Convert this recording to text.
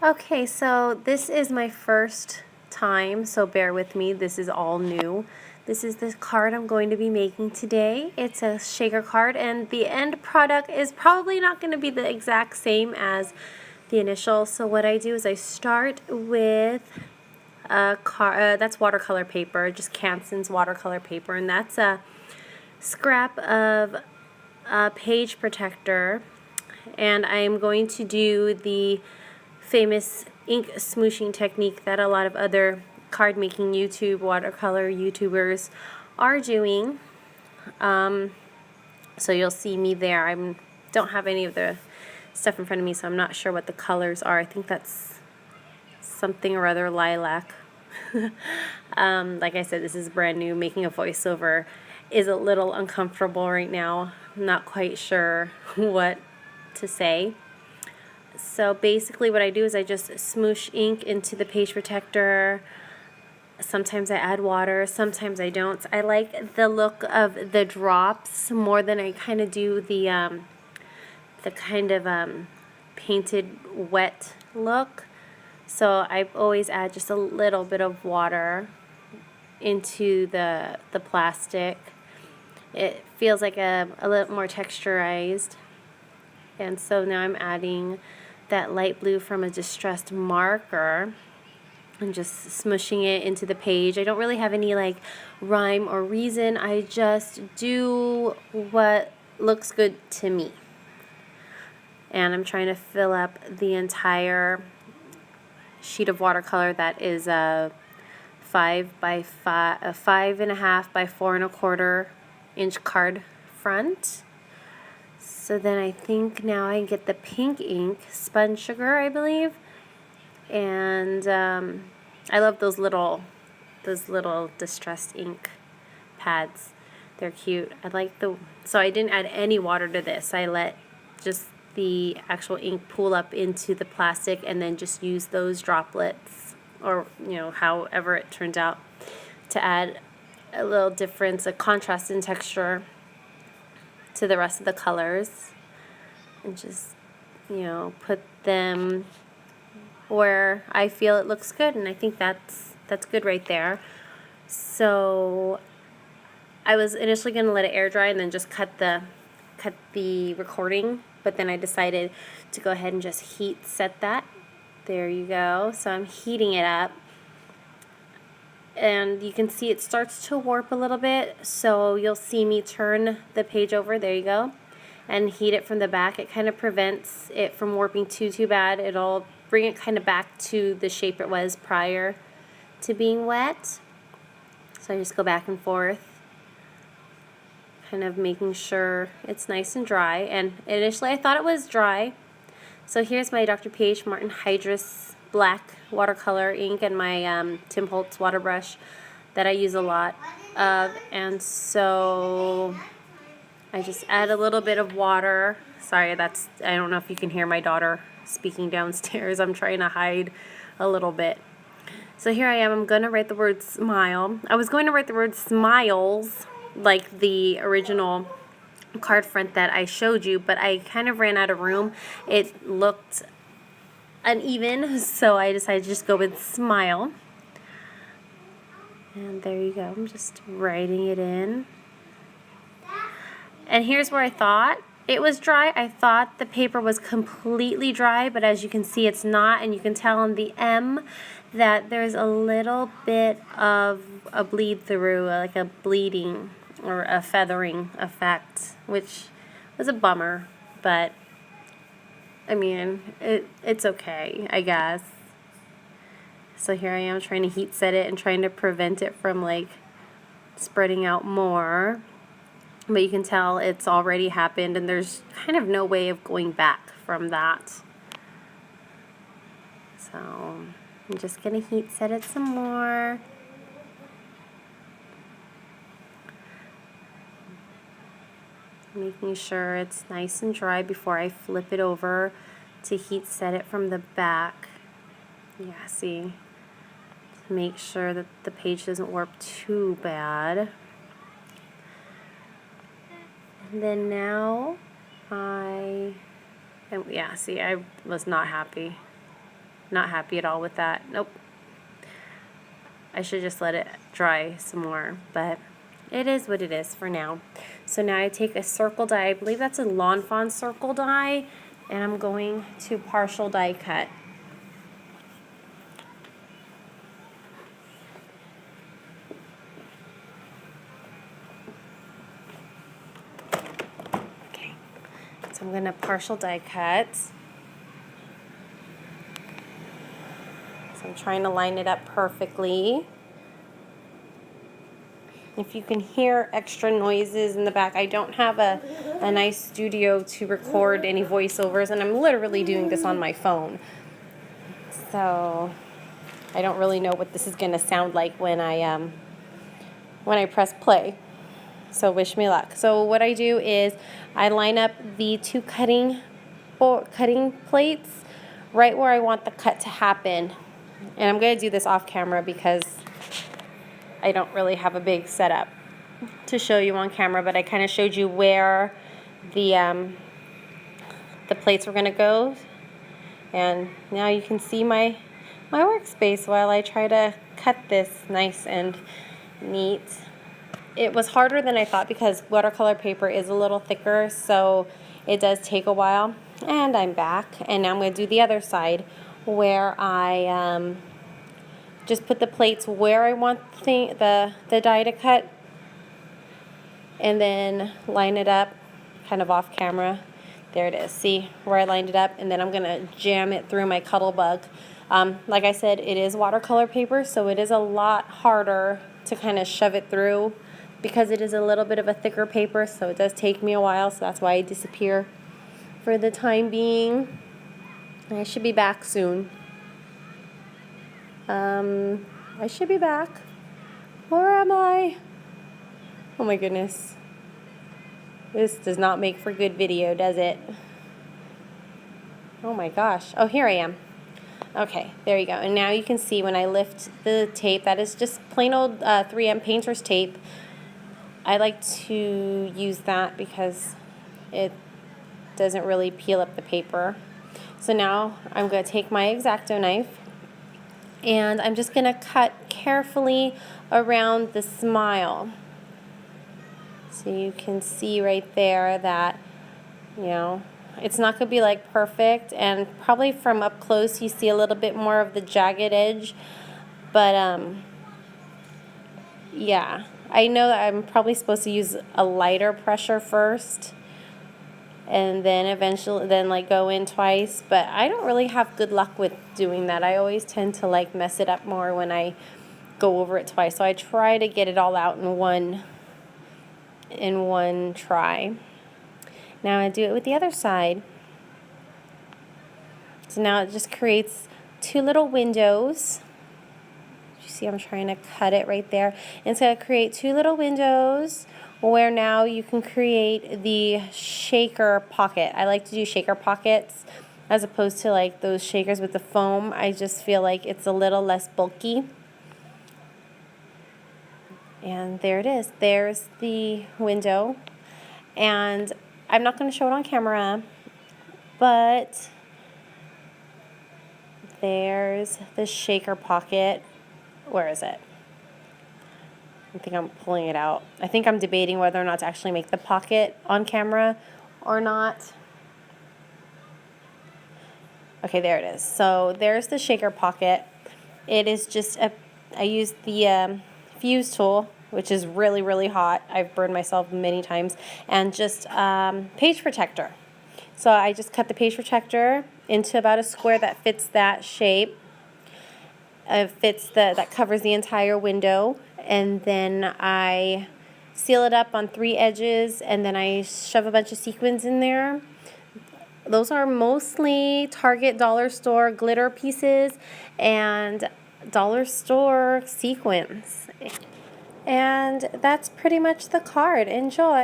Okay, so this is my first time, so bear with me. This is all new. This is the card I'm going to be making today. It's a shaker card, and the end product is probably not going to be the exact same as the initial. So what I do is I start with a card, that's watercolor paper, just Canson's watercolor paper, and that's a scrap of a page protector, and I am going to do the famous ink smooshing technique that a lot of other card making watercolor YouTubers are doing. So you'll see me there. I don't have any of the stuff in front of me, so I'm not sure what the colors are. I think that's something or other lilac. Like I said, this is brand new. Making a voiceover is a little uncomfortable right now. I'm not quite sure what to say. So basically what I do is I just smoosh ink into the page protector. Sometimes I add water, sometimes I don't. I like the look of the drops more than I kind of do the kind of painted wet look. So I always add just a little bit of water into the plastic. It feels like a little more texturized. And so now I'm adding that light blue from a distressed marker and just smushing it into the page. I don't really have any like rhyme or reason. I just do what looks good to me. And I'm trying to fill up the entire sheet of watercolor that is a 5.5 by 4.25 inch card front. So then I think now I get the pink ink, spun sugar, I believe, and I love those little distressed ink pads. They're cute. So I didn't add any water to this. I let just the actual ink pool up into the plastic and then just use those droplets, or however it turns out, to add a little difference, a contrast in texture to the rest of the colors, and just put them where I feel it looks good, and I think that's good right there. So I was initially going to let it air dry and then just cut the recording, but then I decided to go ahead and just heat set that. There you go. So I'm heating it up, and you can see it starts to warp a little bit, so you'll see me turn the page over, there you go, and heat it from the back. It kind of prevents it from warping too bad. It'll bring it kind of back to the shape it was prior to being wet. So I just go back and forth, kind of making sure it's nice and dry. And initially I thought it was dry. So here's my Dr. P.H. Martin Hydrus black watercolor ink and my Tim Holtz water brush that I use a lot of. And so I just add a little bit of water. Sorry, I don't know if you can hear my daughter speaking downstairs. I'm trying to hide a little bit. So here I am. I'm going to write the word smile. I was going to write the word smiles like the original card front that I showed you, but I kind of ran out of room. It looked uneven, so I decided to just go with smile. And there you go. I'm just writing it in. And here's where I thought it was dry. I thought the paper was completely dry, but as you can see, it's not. And you can tell on the M that there's a little bit of a bleed through, like a bleeding or a feathering effect, which was a bummer. But I mean, it's okay, I guess. So here I am trying to heat set it and trying to prevent it from like spreading out more. But you can tell it's already happened, and there's kind of no way of going back from that. So I'm just going to heat set it some more. Making sure it's nice and dry before I flip it over to heat set it from the back. Yeah, see? To make sure that the page doesn't warp too bad. And then now I was not happy. Not happy at all with that. Nope. I should just let it dry some more, but it is what it is for now. So now I take a circle die, I believe that's a Lawn Fawn circle die, and I'm going to partial die cut. Okay, so I'm going to partial die cut. So I'm trying to line it up perfectly. If you can hear extra noises in the back, I don't have a nice studio to record any voiceovers, and I'm literally doing this on my phone. So I don't really know what this is going to sound like when I press play. So wish me luck. So what I do is I line up the two cutting plates right where I want the cut to happen. And I'm going to do this off camera because I don't really have a big setup to show you on camera, but I kind of showed you where the plates were going to go. And now you can see my workspace while I try to cut this nice and neat. It was harder than I thought because watercolor paper is a little thicker, so it does take a while. And I'm back, and now I'm going to do the other side where I just put the plates where I want the die to cut, and then line it up kind of off camera. There it is. See where I lined it up? And then I'm going to jam it through my Cuddle Bug. Like I said, it is watercolor paper, so it is a lot harder to kind of shove it through because it is a little bit of a thicker paper, so it does take me a while, so that's why I disappear for the time being. I should be back soon. I should be back. Where am I? Oh my goodness. This does not make for good video, does it? Oh my gosh. Oh, here I am. Okay, there you go. And now you can see when I lift the tape, that is just plain old 3M painter's tape. I like to use that because it doesn't really peel up the paper. So now I'm going to take my X-Acto knife and I'm just going to cut carefully around the smile. So you can see right there that, you know, it's not going to be like perfect, and probably from up close you see a little bit more of the jagged edge, but yeah, I know that I'm probably supposed to use a lighter pressure first and then eventually like go in twice, but I don't really have good luck with doing that. I always tend to like mess it up more when I go over it twice, so I try to get it all out in one try. Now I do it with the other side. So now it just creates two little windows. You see I'm trying to cut it right there. And it's going to create two little windows where now you can create the shaker pocket. I like to do shaker pockets as opposed to like those shakers with the foam. I just feel like it's a little less bulky. And there it is. There's the window. And I'm not going to show it on camera, but there's the shaker pocket. Where is it? I think I'm pulling it out. I think I'm debating whether or not to actually make the pocket on camera or not. Okay, there it is. So there's the shaker pocket. It is just I used the fuse tool, which is really, really hot. I've burned myself many times. And just page protector. So I just cut the page protector into about a square that fits that shape. That covers the entire window. And then I seal it up on 3 edges, and then I shove a bunch of sequins in there. Those are mostly Target dollar store glitter pieces and dollar store sequins. And that's pretty much the card. Enjoy.